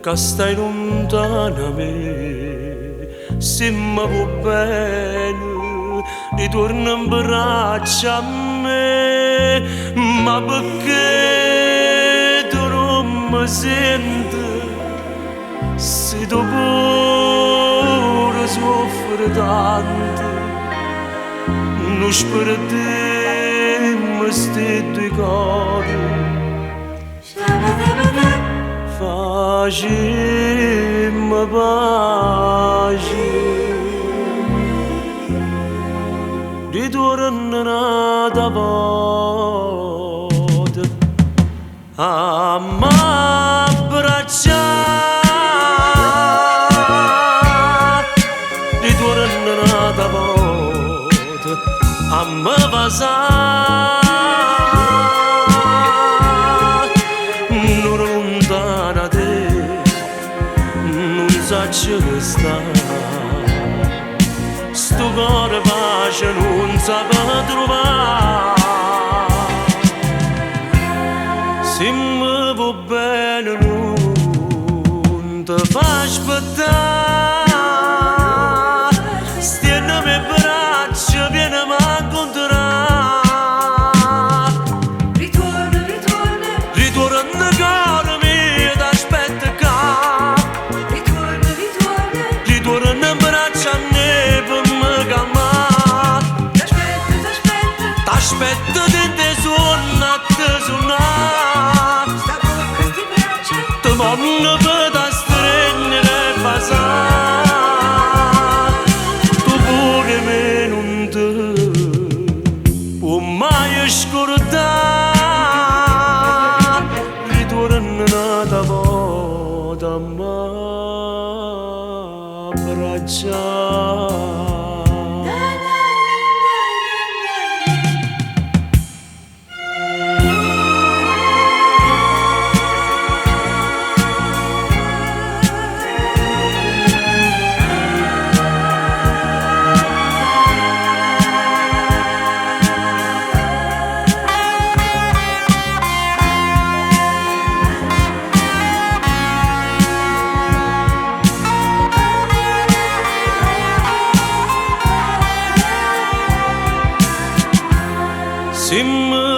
che stai lontana da me, se mi va bene, ritorna in braccio a me, ma perché tu non mi senti, se dopo soffri tanto, non speriamo sti due cori. Facemmo pace, ritorna un'altra volta a m'abbracciare, ritorna un'altra volta a m'avasare. Saccio che sta, sto cuore pace non sa per trovare. Se mi va bene non ti fa aspettare, stiennami in braccio, vienimi a incontrare. Ritorna, ritorna caro mio, t'aspetto qua. Ritorna in braccio a me per me calmare. T'aspetto dentro suonare. sta bocca, sti braccia, Ti vanno per da stringere e basare. Tu pure me non ti può mai scordare. Ritorna un'altra volta a m'abbracciare. Se mi